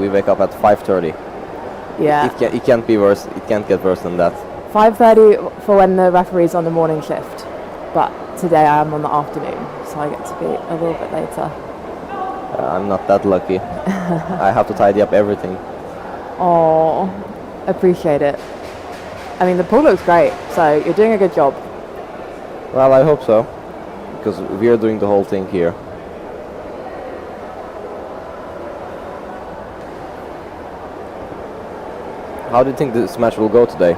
we wake up at 5:30. Yeah. It can't be worse. It can't get worse than that. 5:30 for when the referee's on the morning shift, but today I am on the afternoon, so I get to be a little bit later. I'm not that lucky. I have to tidy up everything. Oh, appreciate it. I mean, the pool looks great, so you're doing a good job. Well, I hope so, because we are doing the whole thing here. How do you think this match will go today?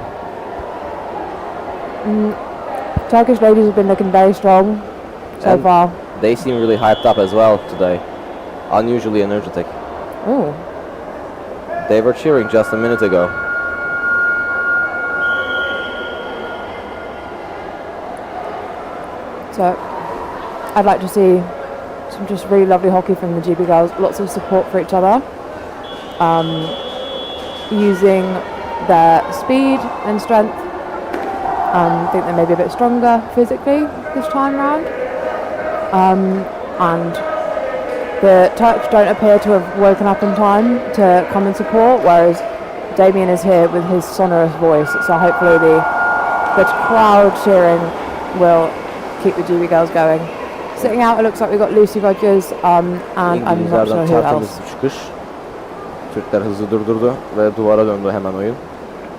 Turkish ladies have been looking very strong so far. They seem really hyped up as well today. Unusually energetic. Oh. They were cheering just a minute ago. So, I'd like to see some just really lovely hockey from the GB girls. Lots of support for each other. Using their speed and strength. I think they're maybe a bit stronger physically this time round. And the Turks don't appear to have woken up in time to come and support, whereas Damien is here with his sonorous voice, so hopefully the crowd cheering will keep the GB girls going. Sitting out, it looks like we've got Lucy Rogers, and I'm not sure who else. Türkler hızı durdurdu ve duvara döndü hemen oyun.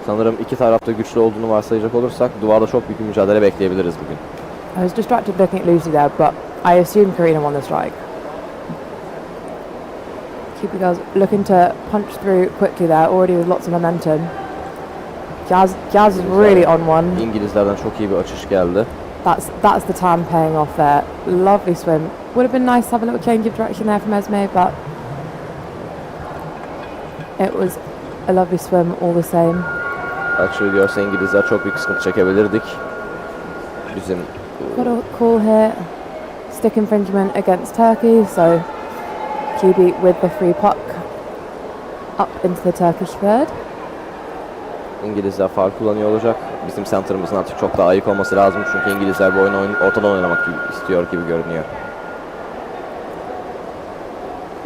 Sanırım iki tarafta güçlü olduğunu varsayacak olursak duvarda çok büyük bir mücadele bekleyebiliriz bugün. I was distracted looking at Lucy there, but I assume Karina won the strike. Keep the girls looking to punch through quickly there, already with lots of momentum. Jazz is really on one. İngilizlerden çok iyi bir açış geldi. That's the tan paying off there. Lovely swim. Would have been nice to have a little change of direction there from Esme, but it was a lovely swim all the same. Açığı görse İngilizler çok büyük sıkıntı çekebilirdik. Bizim got a call here. Stick infringement against Turkey, so GB with the free puck up into the Turkish third. İngilizler faul kullanıyor olacak. Bizim center'ımızın artık çok daha ayık olması lazım çünkü İngilizler bu oyunu ortadan oynamak gibi istiyor gibi görünüyor.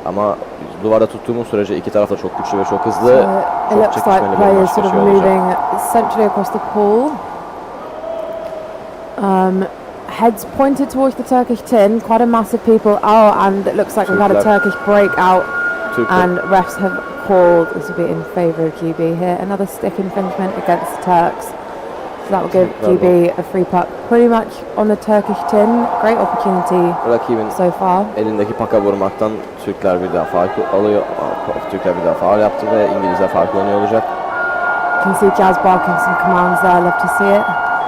Ama duvarda tuttuğumuz sürece iki taraf da çok güçlü ve çok hızlı. So it looks like players sort of moving centrally across the pool. Heads pointed towards the Turkish tin. Quite a massive people. Oh, and it looks like we've had a Turkish breakout, and refs have called this will be in favour of GB here. Another stick infringement against the Turks. So that will give GB a free puck pretty much on the Turkish tin. Great opportunity so far. Elindeki paka vurmaktan Türkler bir daha faul alıyor. Türkler bir daha faul yaptı ve İngilizler faul kullanıyor olacak. You can see Jazz barking some commands there. Love to see it.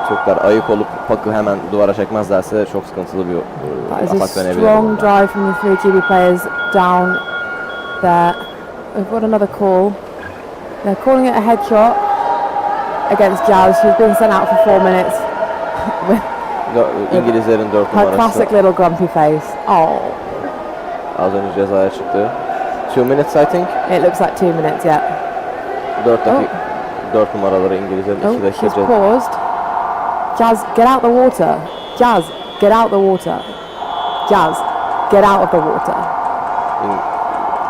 Türkler ayık olup pakı hemen duvara çekmezlerse çok sıkıntılı bir atak dönebilir. Strong drive from the three GB players down there. We've got another call. They're calling it a headshot against Jazz, who's been sent out for 4 minutes. İngilizlerin 4 her numarası. Classic little grumpy face. Oh. Az önce cezaya çıktı. 2 minutes I think. It looks like 2 minutes, yeah. 4 numaraları İngilizlerin 2 dakika she's paused. Jazz, get out the water. Jazz, get out the water. Jazz, get out of the water.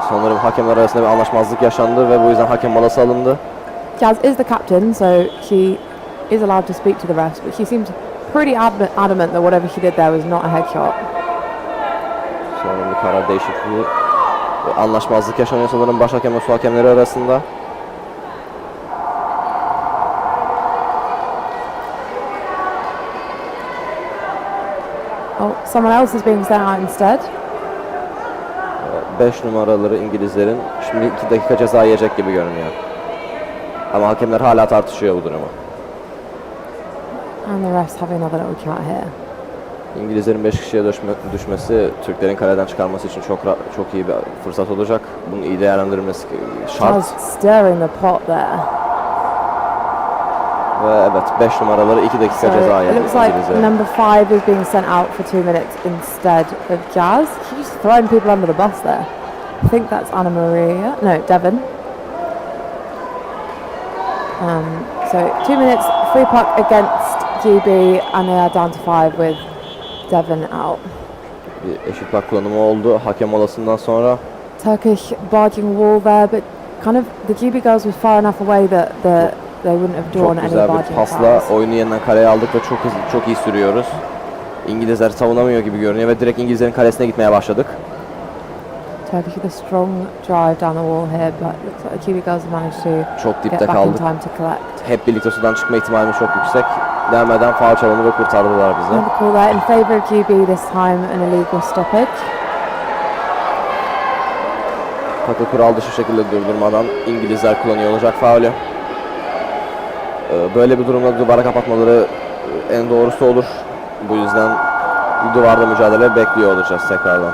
Sanırım hakemler arasında bir anlaşmazlık yaşandı ve bu yüzden hakem molası alındı. Jazz is the captain, so she is allowed to speak to the refs, but she seems pretty adamant that whatever she did there was not a headshot. Sanırım bir karar değişikliği. Anlaşmazlık yaşanıyor sanırım baş hakem ve su hakemleri arasında. Oh, someone else is being sent out instead. 5 numaraları İngilizlerin şimdi 2 dakika ceza yiyecek gibi görünüyor. Ama hakemler hala tartışıyor bu durumu. And the refs having another little chat here. İngilizlerin 5 kişiye düşmesi Türklerin kaleden çıkarması için çok iyi bir fırsat olacak. Bunu iyi değerlendirmesi şart. Stirring the pot there. Ve evet 5 numaraları 2 dakika ceza yedi. It looks like number 5 is being sent out for 2 minutes instead of Jazz. She's just throwing people under the bus there. I think that's Anna Maria. No, Devon. So 2 minutes, free puck against GB, and they are down to 5 with Devon out. Bir eşit puck kullanımı oldu hakem molasından sonra. Turkish barging wall there, but kind of the GB girls were far enough away that they wouldn't have drawn Çok any güzel bir barging pasla fouls. oyunu yeniden kaleye aldık ve çok hızlı, çok iyi sürüyoruz. İngilizler savunamıyor gibi görünüyor ve direkt İngilizlerin kalesine gitmeye başladık. Turkish with a strong drive down the wall here, but looks like the GB girls have managed to Çok get dipte back in kaldık. time to collect. Hep birlikte sudan çıkma ihtimalimiz çok yüksek. Gelmeden faul çalındı ve kurtardılar bizi. And call that in favour of GB this time, an illegal stoppage. Takı kural dışı şekilde durdurmadan İngilizler kullanıyor olacak faulü. Böyle bir durumda duvara kapatmaları en doğrusu olur. Bu yüzden duvarda mücadele bekliyor olacağız tekrardan.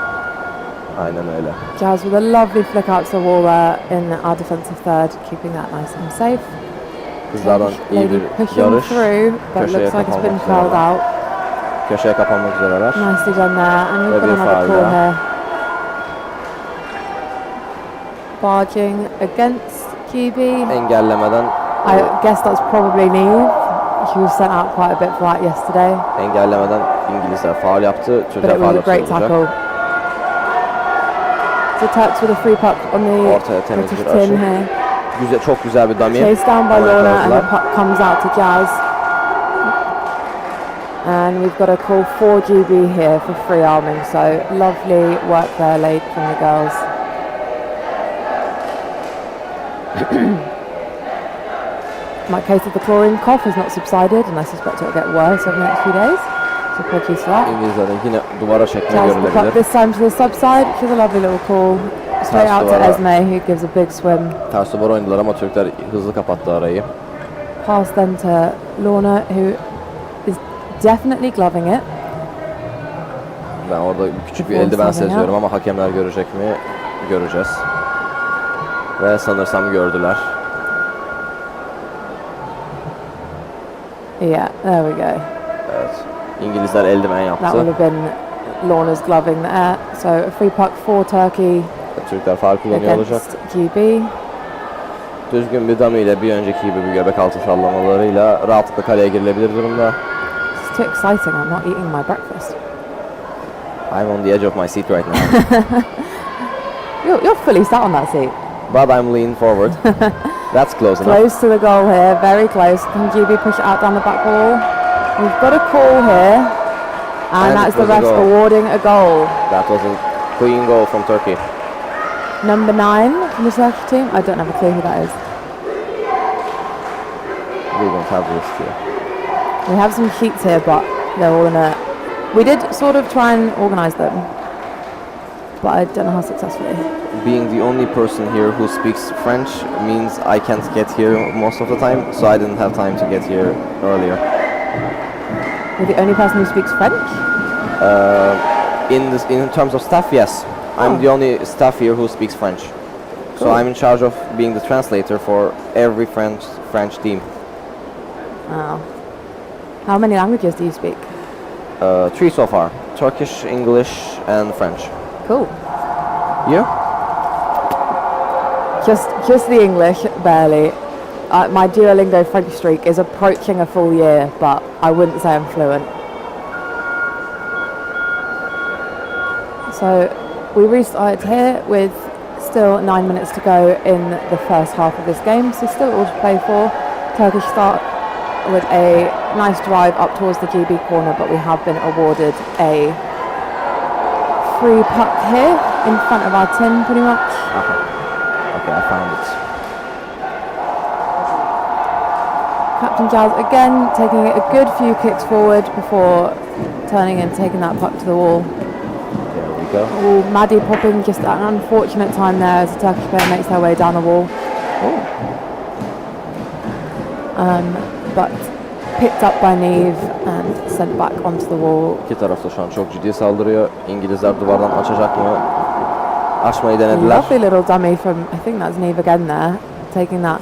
Aynen öyle. Jazz with a lovely flick out to the wall there in our defensive third, keeping that nice and safe. Kızlardan iyi bir pushing yarış. through, but Köşeye looks like it's been kapanmak curled üzereler. out. Köşeye kapanmak üzereler. Nicely done there, and we've Ve got bir another foul call daha. here. Barging against GB. Engellemeden I guess that's probably Neve. He was sent out quite a bit for that yesterday, İngilizler faul yaptı. but Türkler it was faul a great olacak. tackle. So Turks with a free puck on the Ortaya temiz British bir tin açı. here. Güzel, çok güzel bir dummy. Chased down by Ama Lorna, and the yakaladılar. puck comes out to Jazz. And we've got a call for GB here for free arming, so lovely work there laid from the girls. My case of the chlorine cough has not subsided, and I suspect it will get worse over the next few days. So apologies for that. İngilizlerden yine duvara çekme Jazz the puck görülebilir. this time to the subside, which is a lovely little call. Straight out to duvara. Esme, who gives a big swim. Ters duvar oynadılar ama Türkler hızlı kapattı arayı. Pass then to Lorna, who is definitely gloving it. Ben orada küçük bir Before eldiven subbing seziyorum out. ama hakemler görecek mi? Göreceğiz. Ve sanırsam gördüler. Yeah, there we go. Evet. İngilizler eldiven That would yaptı. have been Lorna's gloving there. So a free puck for Turkey Türkler faul kullanıyor olacak. against GB. Düzgün bir dummy ile bir önceki gibi bir göbek altı sallamalarıyla rahatlıkla kaleye girilebilir durumda. It's too exciting. I'm not eating my breakfast. I'm on the edge of my seat right now. You're fully sat on that seat. But I'm leaning forward. That's close enough. Close to the goal here, very close. Can GB push it out down the back wall? We've got a call here, and And that's it the was a refs goal. awarding a goal. That was a clean goal from Turkey. Number 9 from the Turkish team. I don't have a clue who that is. We don't have this here. We have some sheets here, but they're all in a... We did sort of try and organise them, but I don't know how successfully. Being the only person here who speaks French means I can't get here most of the time, so I didn't have time to get here earlier. You're the only person who speaks French? In terms of staff, yes. I'm the only staff here who speaks French. So Cool. I'm in charge of being the translator for every French team. Oh. How many languages do you speak? 3 so far. Turkish, English and French. Cool. You? Just the English, barely. My Duolingo French streak is approaching a full year, but I wouldn't say I'm fluent. So we restarted here with still 9 minutes to go in the first half of this game, so still all to play for. Turkish start with a nice drive up towards the GB corner, but we have been awarded a free puck here in front of our tin pretty much. Okay, I found it. Captain Jazz again taking a good few kicks forward before turning and taking that puck to the wall. There we go. Oh, Maddie popping just at an unfortunate time there as the Turkish player makes their way down the wall. But picked up by Neve and sent back onto the wall. İki taraf da şu an çok ciddi saldırıyor. İngilizler duvardan açacak mı? Açmayı denediler. Lovely little dummy from, I think that's Neve again there, taking that.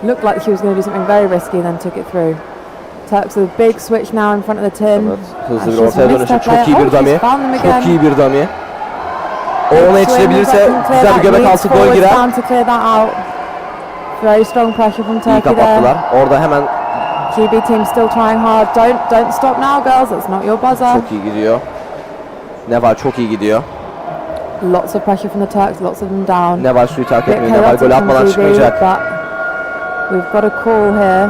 Looked like she was going to do something very risky and then took it through. Turks with a big switch now in front of the tin. Evet, hızlı And bir she's ortaya missed dönüşü. her Çok iyi player. bir dummy. She's found them again. Çok iyi bir dummy. O Big ona swing, yetişebilirse can clear güzel bir that, göbek leads altı gol forwards girer. down to clear that out. Very strong pressure from İyi Turkey kapattılar. there. Orada hemen GB team still trying hard. Don't stop now, girls. That's not your buzzer. çok iyi gidiyor. Ne var? Çok iyi gidiyor. Lots of pressure from the Turks, lots of them down. Neval suyu terk Bit etmiyor. Neval chaotic gol from atmadan GB, çıkmayacak. but we've got a call here.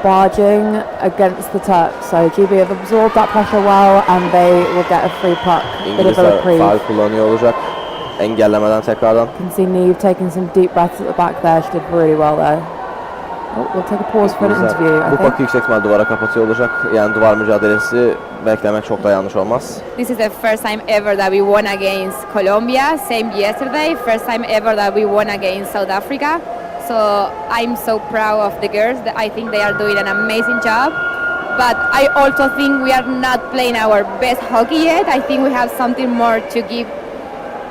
Barging against the Turks. So GB have absorbed that pressure well and they will get a free puck. Bit of a İngilizler reprieve. faul kullanıyor olacak. Engellemeden tekrardan. You can see Neve taking some deep breaths at the back there. She did really well though. Oh, we'll take a pause for an İngilizler interview, I bu think. pakı yüksek ihtimal duvara kapatıyor olacak. Yani duvar mücadelesi beklemek çok da yanlış olmaz. This is the first time ever that we won against Colombia, same yesterday, first time ever that we won against South Africa. So I'm so proud of the girls. I think they are doing an amazing job. But I also think we are not playing our best hockey yet. I think we have something more to give.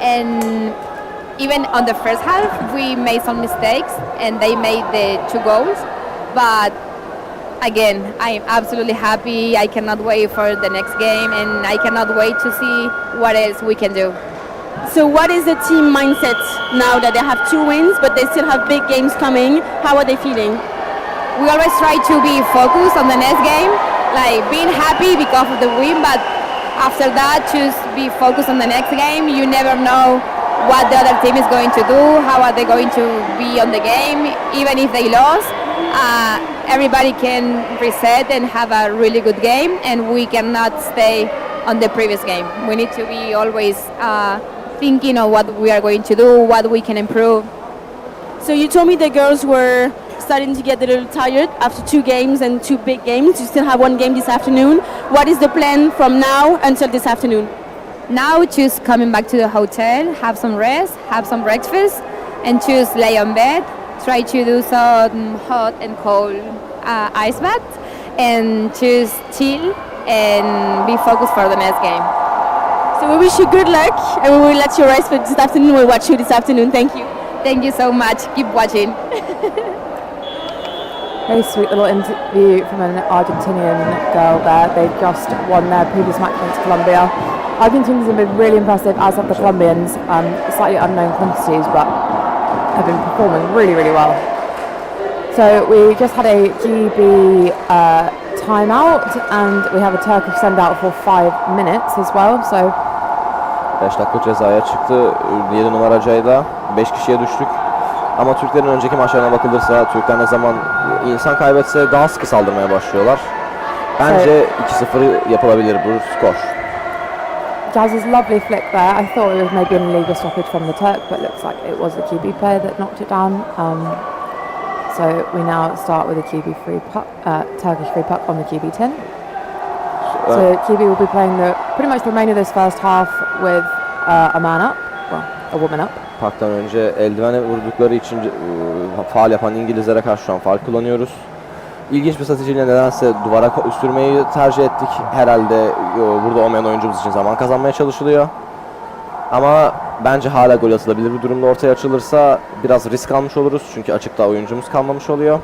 And even on the first half, we made some mistakes and they made the 2 goals. But again, I'm absolutely happy. I cannot wait for the next game and I cannot wait to see what else we can do. So what is the team mindset now that they have 2 wins but they still have big games coming? How are they feeling? We always try to be focused on the next game, like being happy because of the win, but after that just be focused on the next game. You never know what the other team is going to do, how are they going to be on the game. Even if they lost, everybody can reset and have a really good game, and we cannot stay on the previous game. We need to be always thinking of what we are going to do, what we can improve. So you told me the girls were starting to get a little tired after 2 games and 2 big games. You still have 1 game this afternoon. What is the plan from now until this afternoon? Now just coming back to the hotel, have some rest, have some breakfast, and just lay on bed, try to do some hot and cold ice bath, and just chill and be focused for the next game. So we wish you good luck and we will let you rest for this afternoon. We'll watch you this afternoon. Thank you. Thank you so much. Keep watching. Very sweet little interview from an Argentinian girl there. They just won their previous match against Colombia. Argentinians have been really impressive, as have the Colombians. Slightly unknown quantities, but have been performing really, really well. So we just had a GB timeout, and we have a Turkish send out for 5 minutes as well. So 5 dakika cezaya çıktı. 7 numara Ceyda. 5 kişiye düştük. Ama Türklerin önceki maçlarına bakılırsa Türkler ne zaman insan kaybetse daha sıkı saldırmaya başlıyorlar. Bence 2-0 yapılabilir bu skor. Jaz's lovely flick there. I thought it was maybe an illegal stoppage from the Turk, but it looks like it was the QB player that knocked it down. So we now start with a QB free puck, Turkish free puck on the QB 10. So QB will be playing pretty much the remainder of this first half with a man up, well, a woman up. Parktan önce eldivene vurdukları için faul yapan İngilizlere karşı şu an faul kullanıyoruz. İlginç bir stratejiyle nedense duvara sürmeyi tercih ettik. Herhalde burada olmayan oyuncumuz için zaman kazanmaya çalışılıyor. Ama bence hala gol atılabilir bir durumda ortaya açılırsa biraz risk almış oluruz. Çünkü açıkta oyuncumuz kalmamış oluyor.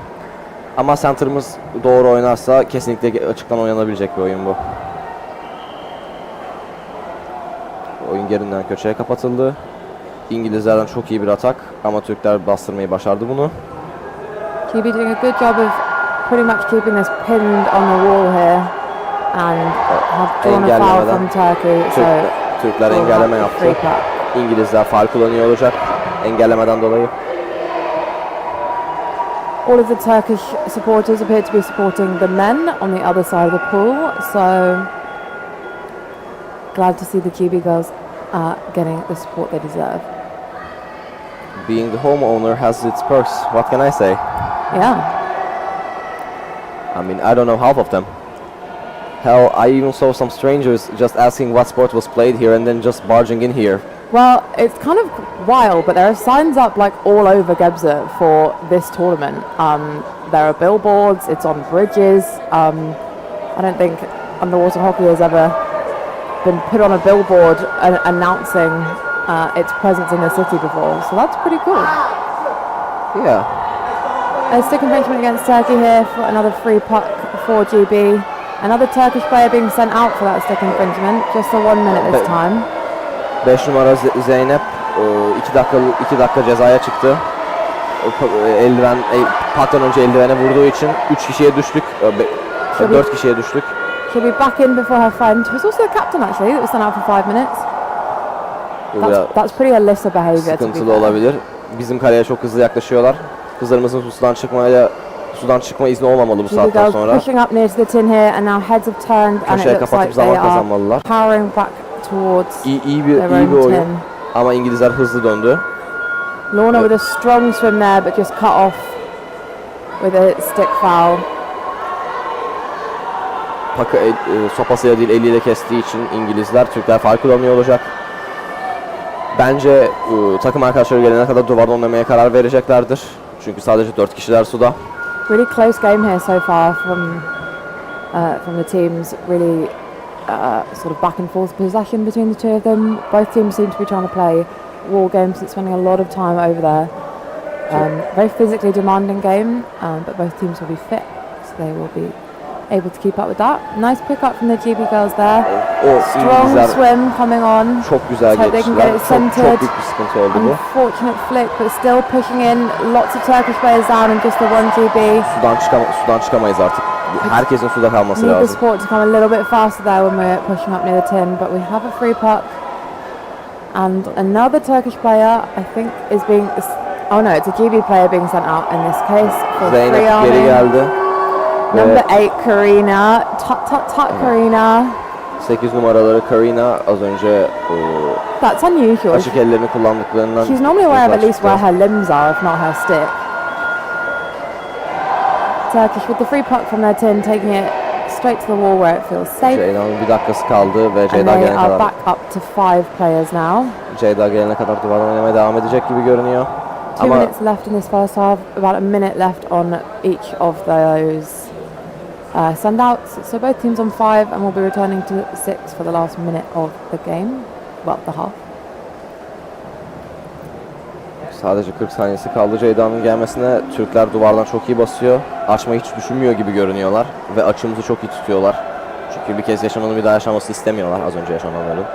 Ama center'ımız doğru oynarsa kesinlikle açıktan oynanabilecek bir oyun bu. Oyun gerinden köşeye kapatıldı. İngilizlerden çok iyi bir atak ama Türkler bastırmayı başardı bunu. QB doing a good job of pretty much keeping this pinned on the wall here and have drawn a foul from Turkey. So Türkler engelleme yaptı. İngilizler faul kullanıyor olacak engellemeden dolayı. All of the Turkish supporters appear to be supporting the men on the other side of the pool. So glad to see the QB girls getting the support they deserve. Being the homeowner has its perks. What can I say? Yeah. I mean, I don't know half of them. Hell, I even saw some strangers just asking what sport was played here and then just barging in here. Well, it's kind of wild, but there are signs up like all over GEBZE for this tournament. There are billboards, it's on bridges. I don't think underwater hockey has ever been put on a billboard announcing its presence in the city before, so that's pretty cool. Yeah. A stick infringement against Turkey here for another free puck for GB. Another Turkish player being sent out for that stick infringement, just for 1 minute this time. 5 numara Zeynep 2 dakika cezaya çıktı. Eldiven paktan önce eldivene vurduğu için 3 kişiye düştük. 4 kişiye düştük. She'll be back in before her friend, who's also the captain actually, that was sent out for 5 minutes. That's pretty Alyssa behavior, to be sıkıntılı fair. olabilir. Bizim kaleye çok hızlı yaklaşıyorlar. Kızlarımızın sudan çıkma izni olmamalı bu GB saatten girls sonra. pushing up near to the tin here, and now heads have turned, and it Köşeye looks kapatıp like they zaman are kazanmalılar. powering back towards İyi their bir own oyun. tin. Ama İngilizler hızlı döndü. Lorna with a strong swim there, but just cut off with a stick foul. Pakı sopasıyla değil eliyle kestiği için İngilizler, Türkler faul kullanıyor olacak. Bence takım arkadaşları gelene kadar duvardan oynamaya karar vereceklerdir. Çünkü sadece 4 kişiler suda. Really close game here so far from the teams. Really sort of back and forth possession between the two of them. Both teams seem to be trying to play wall games and spending a lot of time over there. Very physically demanding game, but both teams will be fit, so they will be able to keep up with that. Nice pick up from the GB girls there. Strong İngilizler swim coming on. çok güzel So they can geçtiler. get it Çok centered. büyük bir sıkıntı oldu bu. Unfortunate flick, but still pushing in. Lots of Turkish players down and just the one GB. Sudan çıkamayız artık. Herkesin suda kalması Need the lazım. sport to come a little bit faster there when we're pushing up near the tin, but we have a free puck. And another Turkish player, I think, is being... Oh no, it's a GB player being sent out in this case for free Zeynep geri arming. geldi. Number 8, Karina. Tut, Karina. 8 numaraları Karina az önce That's unusual. açık ellerini kullandıklarından She's normally aware of at least uzlaştı. where her limbs are, if not her stick. Turkish with the free puck from their tin, taking it straight to the wall where it feels safe. Ceyda'nın bir dakikası kaldı ve And Ceyda they gelene are kadar back up to 5 players now. Ceyda gelene kadar duvardan oynamaya devam edecek gibi görünüyor. 2 Ama minutes left in this first half, about a minute left on each of those send-outs. So both teams on 5, and we'll be returning to 6 for the last minute of the game, well, the half. sadece 40 saniyesi kaldı Ceyda'nın gelmesine. Türkler duvardan çok iyi basıyor. Açmayı hiç düşünmüyor gibi görünüyorlar ve açımızı çok iyi tutuyorlar. Çünkü bir kez yaşananı bir daha yaşamasını istemiyorlar, az önce yaşananların.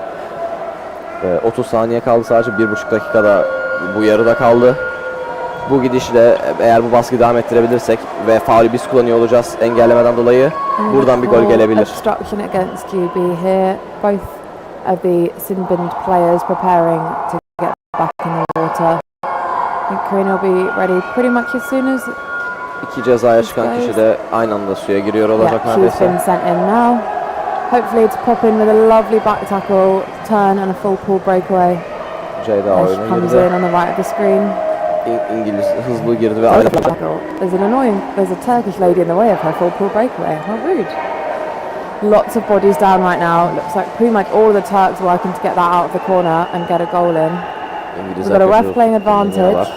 30 saniye kaldı, sadece 1,5 dakikada bu yarıda kaldı. Bu gidişle eğer bu baskıyı devam ettirebilirsek ve faulü biz kullanıyor olacağız engellemeden dolayı, buradan bir gol gelebilir. Obstruction against GB here. Both of the Sinbind players preparing to get back in the water. I think Karina will be ready pretty much as soon as... İki cezaya çıkan kişi de aynı anda suya giriyor olacak Yeah, she's neredeyse. been sent in now. Hopefully to pop in with a lovely back tackle, turn and a full pull breakaway. Ceyda As she oyuna comes girdi. in on the right of the screen. İngiliz hızlı girdi ve ayrı. There's a Turkish lady in the way of her full pull breakaway. How rude. Lots of bodies down right now. Looks like pretty much all of the Turks are working to get that out of the corner and get a goal in. We've got a ref playing advantage.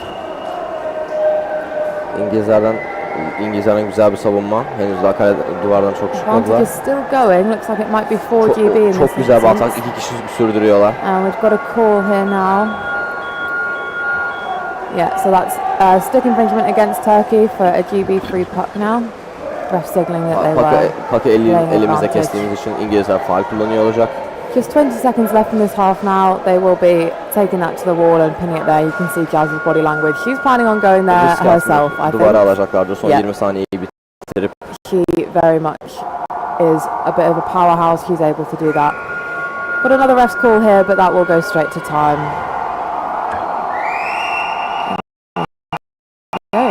İngilizlerden güzel bir savunma. Henüz daha kale duvardan çok Advantage çıkmadılar. is still going. Looks like it might be 4 GB in Çok this güzel bir instance. atak. İki kişi sürdürüyorlar. And we've got a call here now. Yeah, so that's stick infringement against Turkey for a GB free puck now. Ref signaling that they were Pakı playing elimizde advantage. kestiğimiz için İngilizler faul kullanıyor olacak. Just 20 seconds left in this half now. They will be taking that to the wall and pinning it there. You can see Jazz's body language. She's planning on going there Risk herself, atmayıp I duvara think. alacaklardır. Son Yeah. 20 saniyeyi bitirip. She very much is a bit of a powerhouse. She's able to do that. Got another ref's call here, but that will go straight to time. Okay.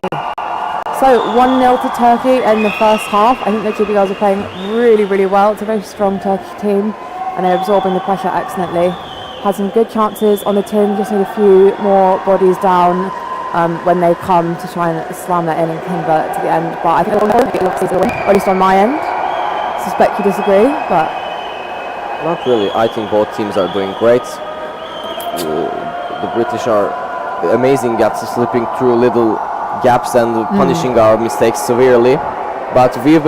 So 1-0 to Turkey in the first half. I think the GB girls are playing really, really well. It's a very strong Turkish team and they're absorbing the pressure excellently. Had some good chances on the tin, just need a few more bodies down when they come to try and slam that in and convert it to the end. But I think it looks easy to win, or at least on my end. Suspect you disagree, but... Not really. I think both teams are doing great. The British are amazing at slipping through little gaps and punishing our mistakes severely. But we've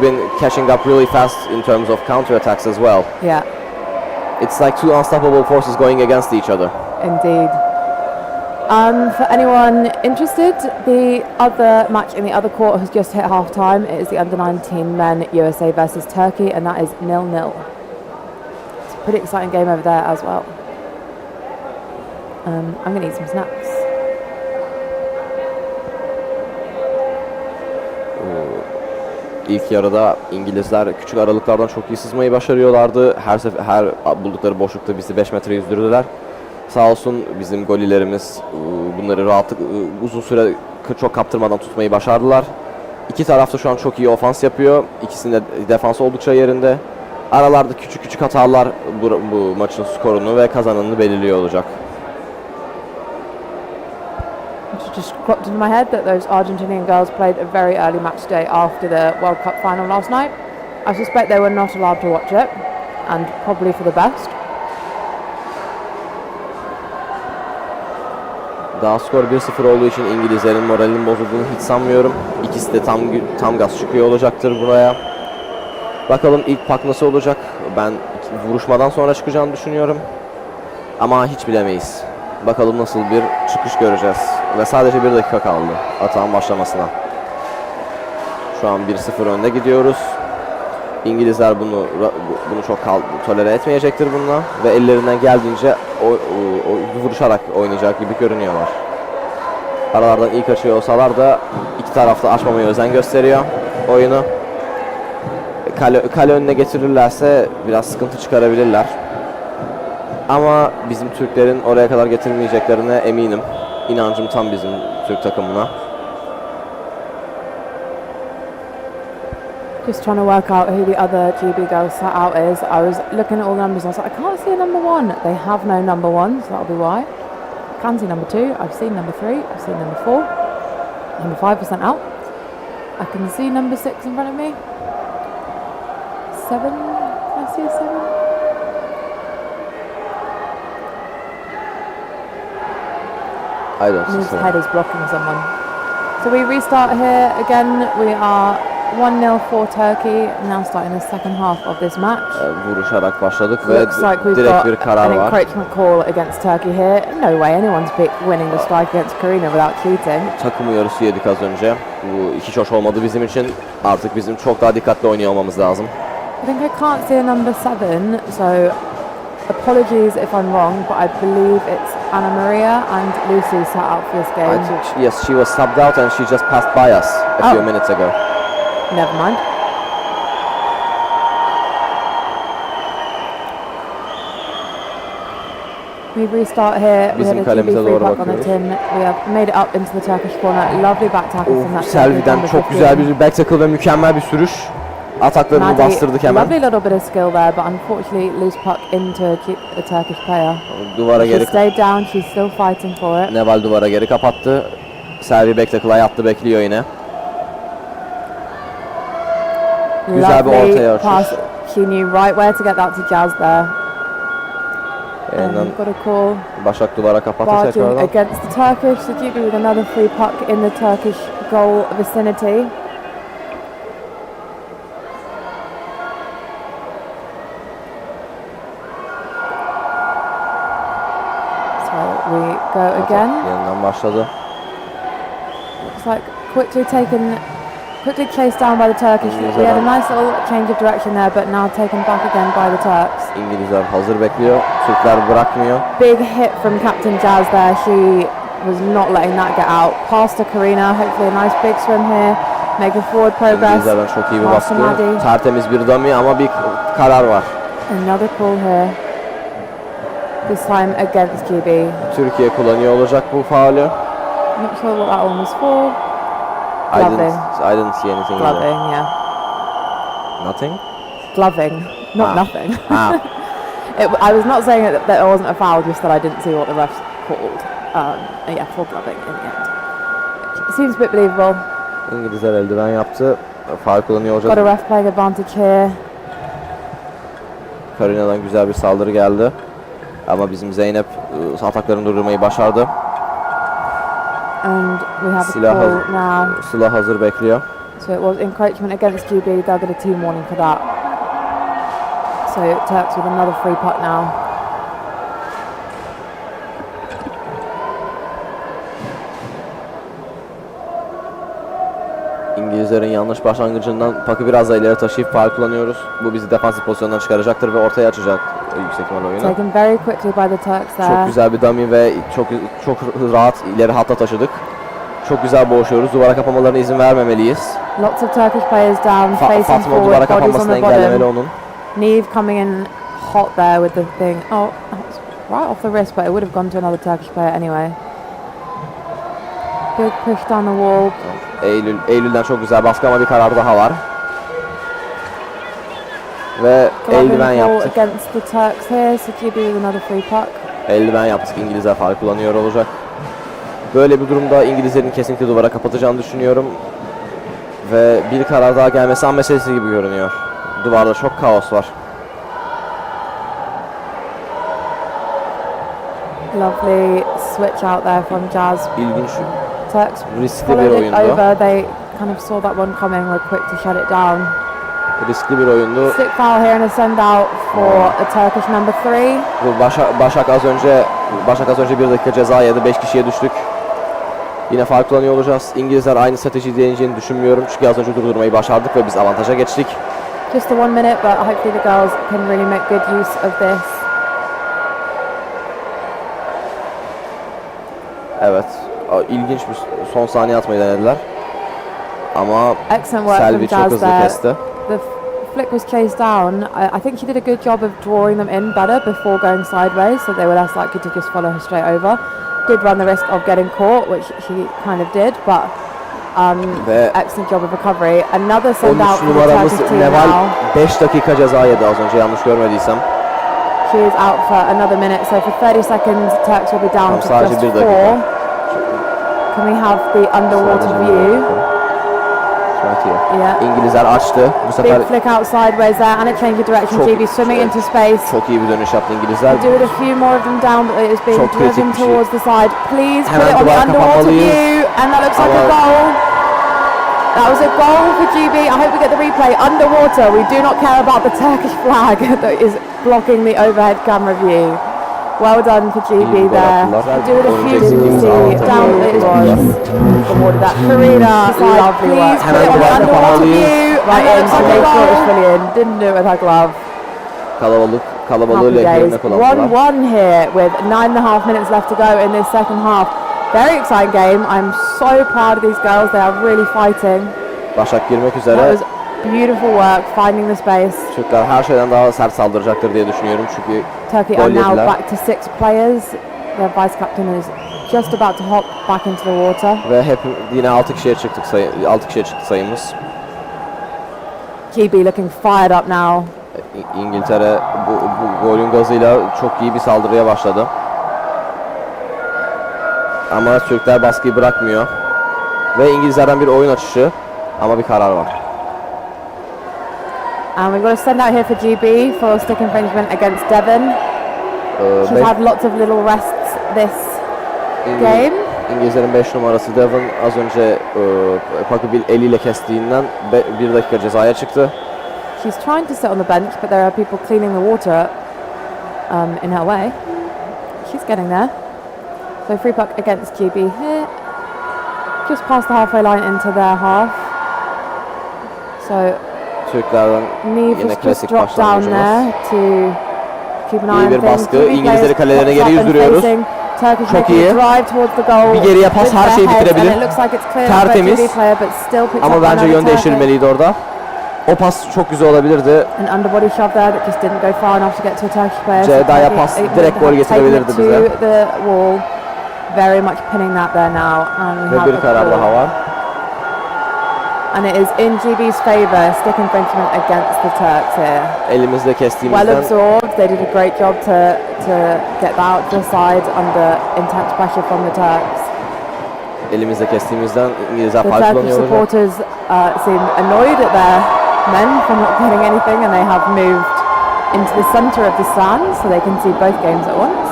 been catching up really fast in terms of counter-attacks as well. Yeah, It's like two unstoppable forces going against each other. indeed. For anyone interested, the other match in the other quarter has just hit half-time. It is the under-19 men USA versus Turkey, and that is 0-0. It's a pretty exciting game over there as well. I'm going to eat some snacks. İlk yarıda İngilizler küçük aralıklardan çok iyi sızmayı başarıyorlardı. Her buldukları boşlukta bizi 5 metre yüzdürdüler. Sağ olsun bizim golilerimiz bunları rahatlık uzun süre çok kaptırmadan tutmayı başardılar. İki taraf da şu an çok iyi ofans yapıyor. İkisinin de defansı oldukça yerinde. Aralarda küçük küçük hatalar bu maçın skorunu ve kazananını belirliyor olacak. It just cropped into my head that those Argentinian girls played a very early match today after the World Cup final last night. I suspect they were not allowed to watch it, and probably for the best. Daha skor 1-0 olduğu için İngilizlerin moralinin bozulduğunu hiç sanmıyorum. İkisi de tam gaz çıkıyor olacaktır buraya. Bakalım ilk pak nasıl olacak? Ben vuruşmadan sonra çıkacağını düşünüyorum. Ama hiç bilemeyiz. Bakalım nasıl bir çıkış göreceğiz. Ve sadece 1 dakika kaldı atağın başlamasına. Şu an 1-0 önde gidiyoruz. İngilizler bunu çok tolere etmeyecektir bununla. Ve ellerinden geldiğince vuruşarak oynayacak gibi görünüyorlar. Aralardan ilk açıyor olsalar da iki tarafta açmamaya özen gösteriyor oyunu. Kale önüne getirirlerse biraz sıkıntı çıkarabilirler. Ama bizim Türklerin oraya kadar getirmeyeceklerine eminim. İnancım tam bizim Türk takımına. Just trying to work out who the other GB girls sat out is. I was looking at all the numbers and I was like, I can't see a number 1. They have no number 1, so that'll be why. I can see number 2, I've seen number 3, I've seen number 4. Number 5 was sent out. I can see number 6 in front of me. 7, can I see a 7? I don't see His so. head is blocking someone. So we restart here again. We are 1-0 for Turkey. Now starting the second half of this match. Vuruşarak başladık ve Looks like we've direkt got bir karar an var. encroachment call against Turkey here. No way anyone's winning the strike against Karina without cheating. Takım uyarısı yedik az önce. Bu hiç hoş olmadı bizim için. Artık bizim çok daha dikkatli oynuyor olmamız lazım. I think I can't see a number 7, so apologies if I'm wrong, but I believe it's Anna Maria and Lucy sat out for this game. I think yes, she was subbed out and she just passed by us a few minutes ago. Never mind. We restart here. We Bizim had a GB kalemize free doğru puck on the bakıyoruz. tin. We have made it up into the Turkish corner. Lovely back tackle from that Selvi'den number çok 15. güzel bir back tackle ve mükemmel bir sürüş. Ataklarını Maddie, bastırdık hemen. lovely little bit of skill there, but unfortunately loose puck into a Turkish player. Duvara She geri stayed down. She's still fighting for it. Neval duvara geri kapattı. Selvi back tackle'a yattı, bekliyor yine. Güzel bir Lovely ortaya pass. açış. She knew right where to get that to Jazz there. Elinden Got a call. Başak duvara kapattı Barking tekrardan. against the Turkish. So GB with another free puck in the Turkish goal vicinity. So we go again. Yeniden başladı. Looks like quickly chased down by the Turkish. We had a nice little change of direction there, but now taken back again by the Turks. İngilizler hazır bekliyor. Türkler bırakmıyor. Big hit from Captain Jazz there. She was not letting that get out. Pass to Karina. Hopefully a nice big swim here. Making forward progress. İngilizlerden çok iyi bir Pass to baskı. Maddie. Tertemiz bir dummy ama bir karar var. Another call here. This time against GB. Türkiye kullanıyor olacak bu faulü. Not sure what that one was for. I Gloving. didn't see anything either. Gloving, yeah. Nothing? Gloving, not Ah. nothing. Ah. I was not saying that it wasn't a foul, just that I didn't see what the refs called. Yeah, for gloving in the end. It seems a bit believable. İngilizler eldiven yaptı. Faul kullanıyor Got a olacak. ref playing advantage here. Karina'dan güzel bir saldırı geldi. Ama bizim Zeynep ataklarını durdurmayı başardı. And we have a Silah call hazır, now. silah hazır bekliyor. So it was encroachment against GB. They'll get a team warning for that. So Turks with another free puck now. İngilizlerin yanlış başlangıcından pakı biraz da ileri taşıyıp faul kullanıyoruz. Bu bizi defansif pozisyondan çıkaracaktır ve ortaya açacak yüksek ihtimalle oyunu. Taken very quickly by the Turks there. Çok güzel bir dummy ve çok rahat ileri hatta taşıdık. Çok güzel boğuşuyoruz. Duvara kapamalarına izin vermemeliyiz. Lots of Turkish players down, facing Fatma forward, duvara bodies on kapanmasını the engellemeli bottom. onun. Neve coming in hot there with the thing. Oh, right off the wrist, but it would have gone to another Turkish player anyway. Big push down the wall. Eylül'den çok güzel baskı ama bir karar daha var. Ve eldiven yaptık. Against the Turks here, so GB with another free puck. Eldiven yaptık. İngilizler faul kullanıyor olacak. Böyle bir durumda İngilizlerin kesinlikle duvara kapatacağını düşünüyorum. Ve bir karar daha gelmesi an meselesi gibi görünüyor. Duvarda çok kaos var. Lovely switch out there from Jazz. İlginç, Turks riskli bir followed it oyundu. over. They kind of saw that one coming, were quick to shut it down. Riskli bir oyundu. Stick foul here and a send out for the Turkish number 3. Bu Başak az önce 1 dakika ceza yedi. 5 kişiye düştük. Yine faul kullanıyor olacağız. İngilizler aynı strateji deneyeceğini düşünmüyorum. Çünkü az önce durdurmayı başardık ve biz avantaja geçtik. Just the 1 minute, but hopefully the girls can really make good use of this. Evet. İlginç bir son saniye atmayı denediler. Ama Excellent work Selvi from çok Jazz hızlı there. kesti. The flick was chased down. I think she did a good job of drawing them in better before going sideways, so they were less likely to just follow her straight over. Did run the risk of getting caught, which she kind of did, but excellent job of recovery. Another send out 13 for the numaramız Turkish team Neval now. 5 dakika ceza yedi az önce yanlış görmediysem. She is out for another minute, so for 30 seconds, Turks will be down Tam to sadece just 1 4. dakika. Can we have the underwater Sadece view? Right here. Yeah. İngilizler açtı. Bu sefer Big flick out sideways there, and a change of direction. Çok- GB swimming into space. çok iyi bir dönüş yaptı İngilizler. Do it a few more of them down, but it is being Çok kritik driven bir şey. towards the side. Please put Hemen it on the duvara underwater kapatmalıyız. view, and that looks like a Ama- goal. That was a goal for GB. I hope we get the replay. Underwater, we do not care about the Turkish flag that is blocking the overhead camera view. Well done for İyi GB bir gol there. attılar. Do it a few Oyuncu to eksikliğimizi see avantajı down. It was awarded that. Karina, Lovely please work. put it on the Hemen underwater kapatmalıyız. view. Right And that in, looks so like make a sure goal. it's fully in. Didn't do it with her glove. Kalabalığı Happy days. lehlerine kullandılar. 1-1 here with 9.5 minutes left to go in this second half. Very exciting game. I'm so proud of these girls. They are really fighting. Başak girmek That üzere. was beautiful work finding the space. Türkler her şeyden daha sert saldıracaktır diye düşünüyorum çünkü Turkey gol are now yediler. back to 6 players. Their vice captain is just about to hop back into the water. Ve hep yine 6 kişiye çıktık 6 kişiye çıktı sayımız. GB looking fired up now. İngiltere bu golün gazıyla çok iyi bir saldırıya başladı. Ama Türkler baskıyı bırakmıyor. Ve İngilizlerden bir oyun açışı ama bir karar var. And we've got to send out here for GB for stick infringement against Devon. She's had lots of little rests this game. İngilizlerin 5 numarası Devon az önce pakı bir eliyle kestiğinden 1 dakika cezaya çıktı. She's trying to sit on the bench, but there are people cleaning the water in her way. She's getting there. So free puck against GB here. Just past the halfway line into their half. So Türklerden Neve yine has just klasik dropped down başlangıcımız. there to keep an eye İyi on bir things. baskı. GB İngilizleri players kalelerine pops geri up and yüzdürüyoruz. facing. Turkish Çok making a iyi. drive towards the goal. Bir geriye pas, with her their şeyi heads, bitirebilir. and it looks like it's cleared up by Tertemiz. GB player, but still picks Ama up bence another yön Turkish. değiştirmeliydi orada. O pas çok güzel olabilirdi. An underbody shove there that just didn't go far enough to get to a Turkish player. Ceda'ya Turkey pas able direkt to gol have getirebilirdi taken it bize. to the wall. Very much pinning that there now. And we Ve have bir a karar goal. daha var. And it is in GB's favour, stick infringement against the Turks here. Elimizde Well kestiğimizden absorbed, they did a great job to get that out to the side under intense pressure from the Turks. İngilizler The faul Turkish kullanıyor olacak. supporters seem annoyed at their men for not getting anything, and they have moved into the centre of the stand so they can see both games at once.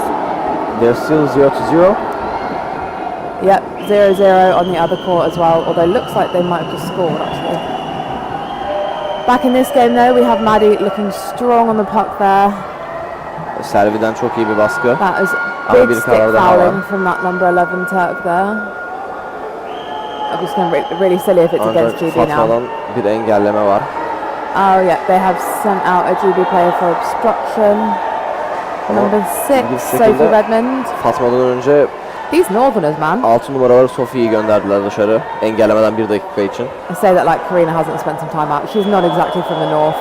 They're still 0-0. Yep, 0-0 on the other court as well, although it looks like they might have just scored actually. Back in this game though, we have Maddie looking strong on the puck there. Serviden çok iyi bir baskı. That is Ama big bir stick karar daha fouling var. from that number 11 Turk there. I'm just going to really silly if it's against Ancak GB now. Fatma'dan bir engelleme var. Oh yeah, they have sent out a GB player for obstruction. Ama Number 6, ilginç Sophie şekilde Redmond. Fatma'dan önce These Northerners, man. 6 numaraları Sophie'yi gönderdiler dışarı. Engellemeden 1 dakika için. I say that like Karina hasn't spent some time out. She's not exactly from the north.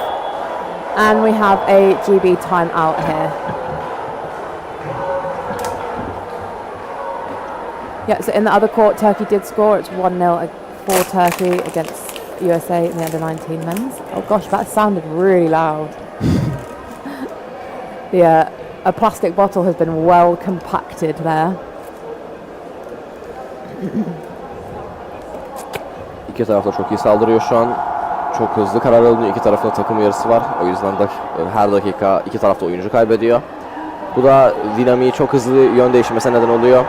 And we have a GB timeout here. Yeah, so in the other court, Turkey did score. It's 1-0 for Turkey against USA in the under-19 men's. Oh gosh, that sounded really loud. Yeah, a plastic bottle has been well compacted there. İki taraf da çok iyi saldırıyor şu an. Çok hızlı karar alınıyor. İki tarafın da takım yarısı var. O yüzden her dakika iki tarafta oyuncu kaybediyor. Bu da dinamiği çok hızlı yön değiştirmesine neden oluyor.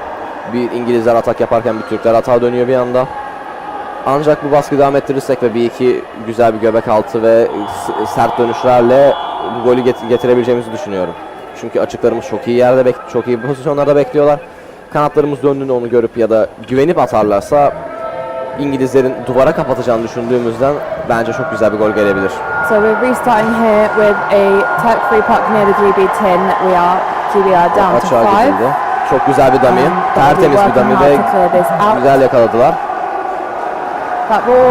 Bir İngilizler atak yaparken bir Türkler atağa dönüyor bir anda. Ancak bu baskıyı devam ettirirsek ve bir iki güzel bir göbek altı ve sert dönüşlerle bu golü getirebileceğimizi düşünüyorum. Çünkü açıklarımız çok iyi yerde, çok iyi pozisyonlarda bekliyorlar. Kanatlarımız döndüğünde onu görüp ya da güvenip atarlarsa İngilizlerin duvara kapatacağını düşündüğümüzden bence çok güzel bir gol gelebilir. So we're restarting here with a Turk free puck near the GB 10. GB are down to 5. Çok güzel bir dummy. Tertemiz bir dummy ve güzel yakaladılar.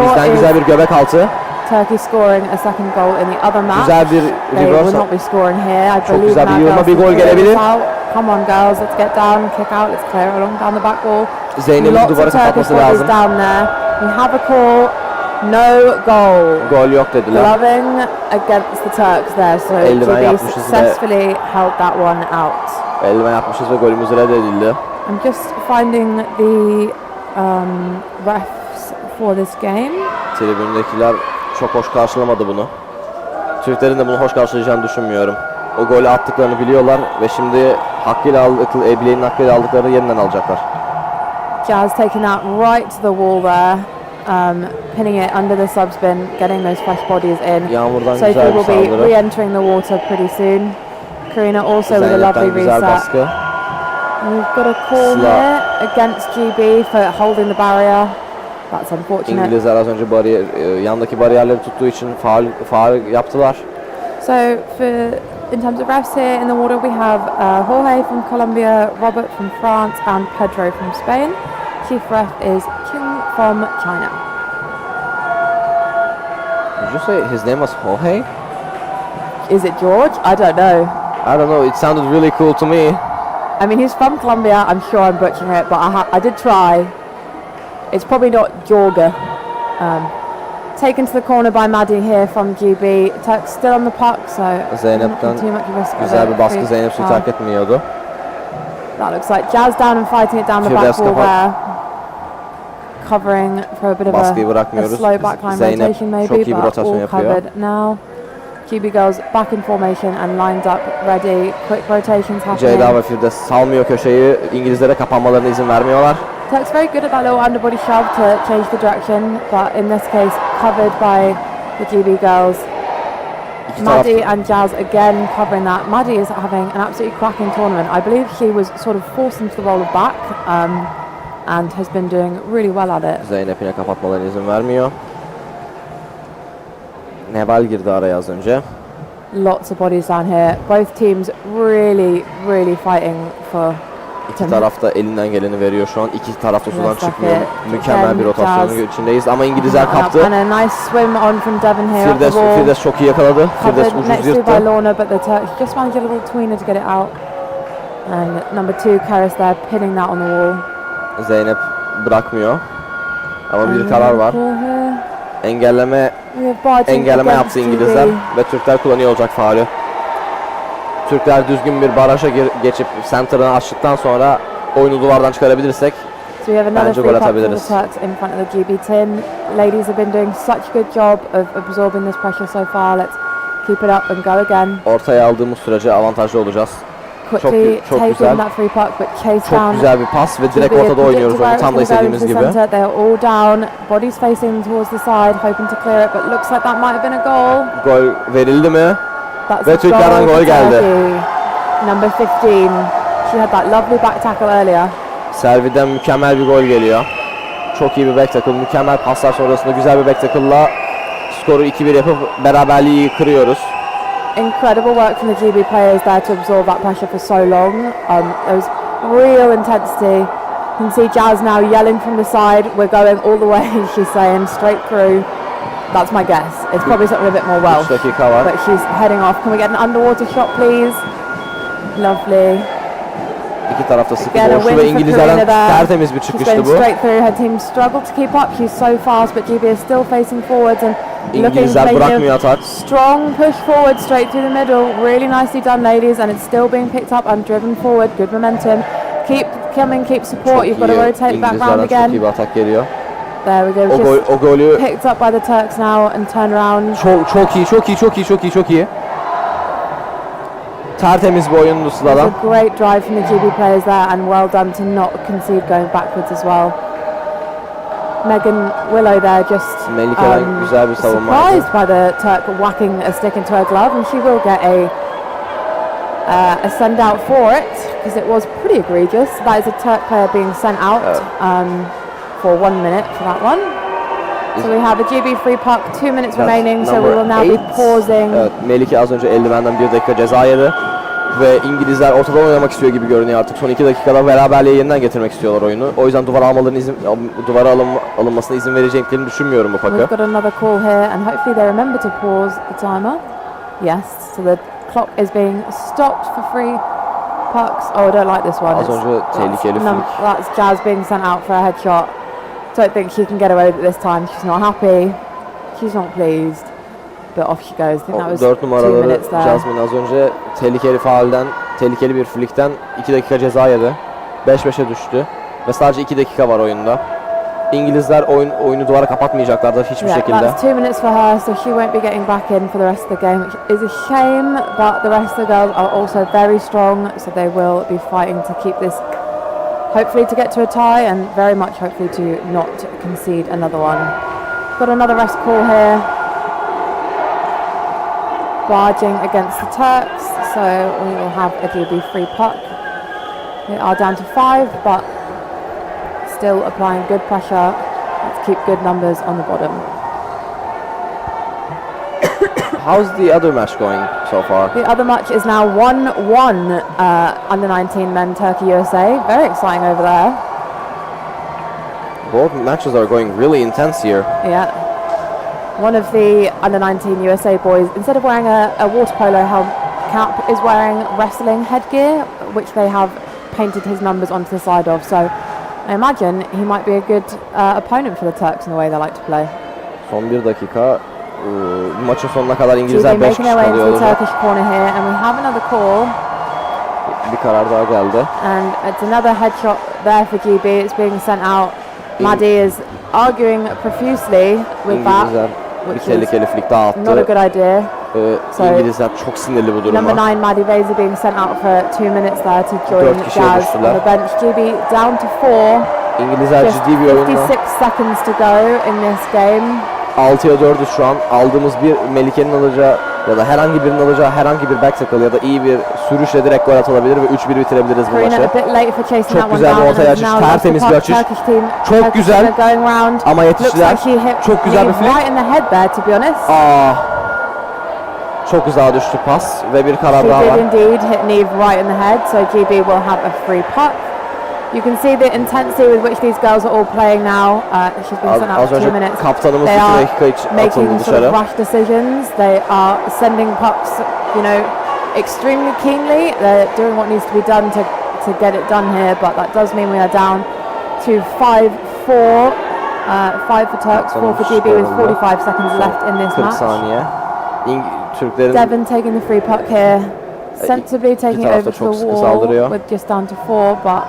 Bizden güzel bir göbek altı. Turkey scoring a second goal in the other match. Güzel bir They will not be scoring here. I çok believe güzel bir yığılma, bir gol gelebilir. Come on girls, let's get down, kick out, let's clear it along down the back wall. Zeynep'in duvara kapatması lazım. Down there. We have a call. No goal. Gol yok dediler. Gloving against the Turks there, so GB successfully held that one out. Eldiven yapmışız ve golümüz reddedildi. I'm just finding the refs for this game. Tribündekiler çok hoş karşılamadı bunu. Türklerin de bunu hoş karşılayacağını düşünmüyorum. O golü attıklarını biliyorlar ve şimdi bileğinin hakkıyla aldıklarını yeniden alacaklar. Jazz taking that right to the wall there, pinning it under the sub spin, getting those fresh bodies in. Yağmurdan Sophie güzel bir will be saldırı. re-entering the water pretty soon. Karina also with a lovely güzel reset. baskı. We've got a call here against GB for holding the barrier. That's unfortunate. İngilizler az önce yandaki bariyerleri tuttuğu için faul yaptılar. So in terms of refs here in the water, we have Jorge from Colombia, Robert from France, and Pedro from Spain. Chief ref is King from China. Did you say his name was Jorge? Is it George? I don't know. I don't know. It sounded really cool to me. I mean, he's from Colombia. I'm sure I'm butchering it, but I did try. It's probably not Jorga. Taken to the corner by Maddie here from GB. Turks still on the puck, so Zeynep'ten güzel bir baskı. Zeynep suyu terk etmiyordu. That looks like Jazz down and fighting it down the back wall there. Covering for a bit of a slow backline rotation maybe, but all covered now. GB girls back in formation and lined up, ready. Quick rotations happening. Ceyda ve Firdevs salmıyor köşeyi. İngilizlere kapanmalarına izin vermiyorlar. Turk's very good at that little underbody shove to change the direction, but in this case covered by the GB girls. Maddie and Jazz again covering that. Maddie is having an absolutely cracking tournament. I believe she was sort of forced into the role of back and has been doing really well at it. Zeynep yine kapatmalarına izin vermiyor. Neval girdi araya az önce. Lots of bodies down here. Both teams really fighting for. İki taraf da elinden geleni veriyor şu an. İki taraf da sudan çıkmıyor. Mükemmel bir rotasyonun içindeyiz ama İngilizler kaptı. And a nice swim on from Devon here. Firdevs çok iyi yakaladı. Firdevs ucuz yırttı. By Lorna, but the Turks just managed a little tweener to get it out. And number 2 Karis there pinning that on the wall. Zeynep bırakmıyor. Ama bir karar var. Engelleme yaptı İngilizler ve Türkler kullanıyor olacak faulü. Türkler düzgün bir baraja geçip center'ını açtıktan sonra oyunu duvardan çıkarabilirsek bence gol atabiliriz. In front of the GB10. Ladies have been doing such a good job of absorbing this pressure so far. Let's keep it up and go again. Ortaya aldığımız sürece avantajlı olacağız. Çok güzel. Çok güzel bir pas ve direkt ortada oynuyoruz onu tam da istediğimiz gibi. They are all down, bodies facing towards the side, hoping to clear it, but looks like that might have been a goal. Gol verildi mi? Ve Türklerden gol geldi. Number 15. She had that lovely back tackle earlier. Serviden mükemmel bir gol geliyor. Çok iyi bir back tackle, mükemmel paslar sonrasında güzel bir back tackle'la skoru 2-1 yapıp beraberliği kırıyoruz. Incredible work from the GB players there to absorb that pressure for so long. There was real intensity. You can see Jazz now yelling from the side, we're going all the way, she's saying, straight through. That's my guess. It's probably something a bit more Welsh. But she's heading off. Can we get an underwater shot, please? Lovely. İki tarafta sıkı Again, a boşlu win ve for İngilizlerden Karina there. tertemiz bir She's çıkıştı going bu. straight through. Her team struggled to keep up. She's so fast, but GB is still facing forwards and looking İngilizler making bırakmıyor a atak. strong push forward straight through the middle. Really nicely done, ladies, and it's still being picked up and driven forward. Good momentum. Keep coming, keep support. Çok You've got to iyi. rotate back round İngilizlerden çok iyi again. bir atak geliyor. There we go. Just O golü picked up by the Turks now and turn around. çok iyi. Tertemiz bir oyundu It's Sıla'dan. a great drive from the GB players there, and well done to not concede going backwards as well. Megan Willow there just Melike'den güzel bir savunmaydı. surprised by the Turk whacking a stick into her glove, and she will get a send out for it because it was pretty egregious. That is a Turk player being sent out for 1 minute for that one. So we have a GB free puck, 2 minutes remaining, so we will now be pausing. Evet, Melike az önce eldivenden 1 dakika ceza yedi. Ve İngilizler ortadan oynamak istiyor gibi görünüyor artık. Son 2 dakikada beraberliğe yeniden getirmek istiyorlar oyunu. O yüzden duvara alınmasına izin vereceklerini düşünmüyorum bu We've pakı. got another call here, and hopefully they remember to pause the timer. Yes, so the clock is being stopped for free pucks. Oh, I don't like this one. Az önce tehlikeli flick. That's Jazz being sent out for a headshot. Don't think she can get away with it this time. She's not happy. She's not pleased. But off she goes. I think that was 4 2 numaraları minutes there. Jasmine az önce tehlikeli bir flickten 2 dakika ceza yedi. 5-5'e düştü. Ve sadece 2 dakika var oyunda. İngilizler oyunu duvara kapatmayacaklardı hiçbir şekilde. That's 2 minutes for her, so she won't be getting back in for the rest of the game, which is a shame, but the rest of the girls are also very strong, so they will be fighting to keep this, hopefully to get to a tie, and very much hopefully to not concede another one. Got another rest call here. Barging against the Turks, so we will have a GB free puck. They are down to 5, but still applying good pressure. Let's keep good numbers on the bottom. How's the other match going so far? The other match is now 1-1 under 19 men Turkey USA. Very exciting over there. Both matches are going really intense here. Yeah. One of the under 19 USA boys, instead of wearing a water polo cap, is wearing wrestling headgear, which they have painted his numbers onto the side of. So I imagine he might be a good opponent for the Turks in the way they like to play. Son 1 dakika. Maçın sonuna kadar İngilizler 5 kişi making their way into kalıyor the olacak. Turkish corner here, and we have another call. Bir karar daha geldi. And it's another headshot there for GB. It's being sent out. Maddie is arguing profusely with that, İngilizler bir which is tehlikeli flick daha not a attı. good idea. So, İngilizler çok sinirli bu Number duruma. 9, Maddie Veza, being sent out for 2 minutes there to join 4 kişiye Jazz on düştüler. the bench. GB down to 4. İngilizler Just ciddi bir oyunla 56 seconds to go in this game. 6'ya 4'üz şu an. Aldığımız bir Melike'nin alacağı ya da herhangi birinin alacağı herhangi bir back tackle ya da iyi bir sürüşle direkt gol atılabilir ve 3-1 bitirebiliriz bu Karina maçı. a bit late for chasing Çok that one güzel bir down. ortaya and açış, now lost the tertemiz puck. bir açış. Turkish team, Çok Turkish güzel. team are going round. Ama Looks yetiştiler. like he hit Çok güzel bir Neve flick. right in the head there, to be honest. Çok uzağa düştü pas ve bir karar She daha did var. indeed hit Neve right in the head, so GB will have a free puck. You can see the intensity with which these girls are all playing now. She's been sent out Az for 2 önce minutes. kaptanımız They 2 are dakika için atıldı making sort dışarı. of rush decisions. They are sending pucks, extremely keenly. They're doing what needs to be done to get it done here, but that does mean we are down to 5-4. 5 for Turks, 4 for GB with 45 seconds left in this 40 match. saniye. Türklerin Devon taking the free puck here, sensibly taking it over tarafta to çok the sıkı wall saldırıyor. with just down to 4, but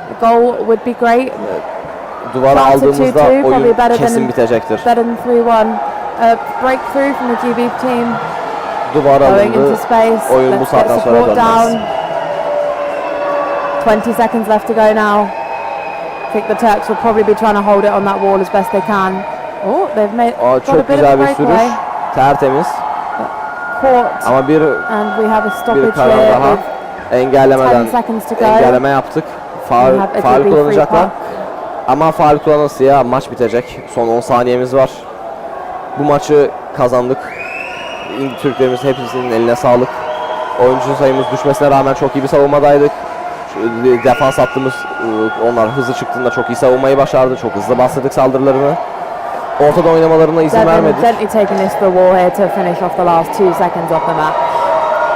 the goal would be great. duvara Down to aldığımızda 2-2, probably oyun better kesin than- bitecektir. Better than 3-1. Breakthrough from the GB team, Duvar going into alındı. space. Oyun bu Let's get saatten sonra support dönmez. down. 20 seconds left to go now. I think the Turks will probably be trying to hold it on that wall as best they can. Oh, they've got a Çok bit of a güzel bir sürüş. breakaway. Tertemiz. Caught, Ama bir and we have a stoppage bir karar here daha. with Engellemeden 10 seconds to go. engelleme yaptık. We have a Faul GB free kullanacaklar. puck. Ama faul kullanırsa maç bitecek. Son 10 saniyemiz var. Bu maçı kazandık. Türklerimiz hepsinin eline sağlık. Oyuncu sayımız düşmesine rağmen çok iyi bir savunmadaydık. Defans hattımız, onlar hızlı çıktığında çok iyi savunmayı başardı. Çok hızlı bastırdık saldırılarını. Ortada oynamalarına izin Devon vermedik. gently taking this to the wall here to finish off the last 2 seconds of the match.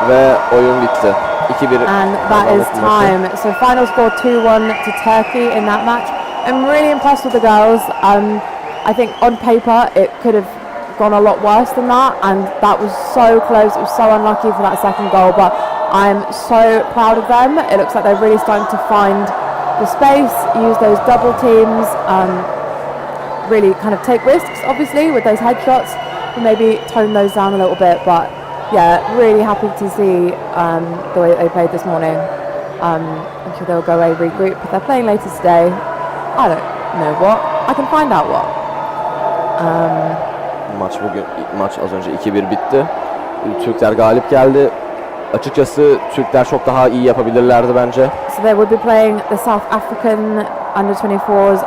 Ve oyun bitti. 2-1 And that is kazandık maçı. time. So final score 2-1 to Turkey in that match. I'm really impressed with the girls. I think on paper it could have gone a lot worse than that, and that was so close. It was so unlucky for that second goal, but I'm so proud of them. It looks like they're really starting to find the space, use those double teams, really kind of take risks, obviously, with those headshots, and maybe tone those down a little bit. But yeah, really happy to see the way that they played this morning. I'm sure they'll go away, regroup. They're playing later today. I don't know what. I can find out what. Maç az önce 2-1 bitti. Türkler galip geldi. Açıkçası Türkler çok daha iyi yapabilirlerdi bence. So they will be playing the South African under-24s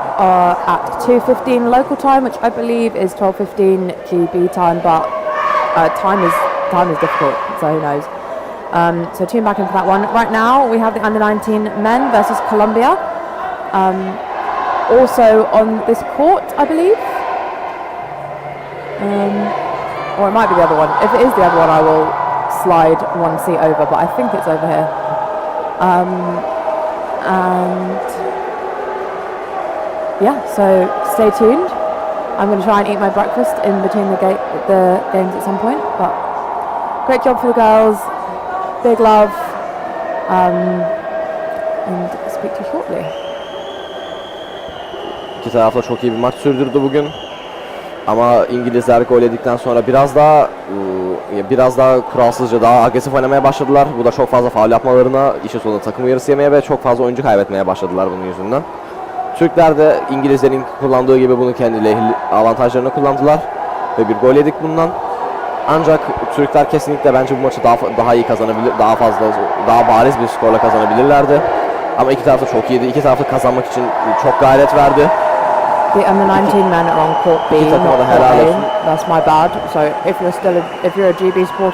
at 2:15 local time, which I believe is 12:15 GB time, but time is difficult, so who knows. So tune back in for that one. Right now we have the under-19 men versus Colombia. Also on this court, I believe. Or it might be the other one. If it is the other one, I will slide one seat over, but I think it's over here. And yeah, so stay tuned. I'm going to try and eat my breakfast in between the games at some point, but great job for the girls. Big love. And speak to you shortly. İki taraf da çok iyi bir maç sürdürdü bugün. Ama İngilizler gol yedikten sonra biraz daha kuralsızca, daha agresif oynamaya başladılar. Bu da çok fazla faul yapmalarına, işin sonunda takım uyarısı yemeye ve çok fazla oyuncu kaybetmeye başladılar bunun yüzünden. Türkler de İngilizlerin kullandığı gibi bunu kendi avantajlarına kullandılar ve bir gol yedik bundan. Ancak Türkler kesinlikle bence bu maçı daha iyi kazanabilir, daha bariz bir skorla kazanabilirlerdi. Ama iki taraf da çok iyiydi. İki taraf da kazanmak için çok gayret verdi. The under-19 men are on court B, not court A. That's my bad. So if you're a GB Sport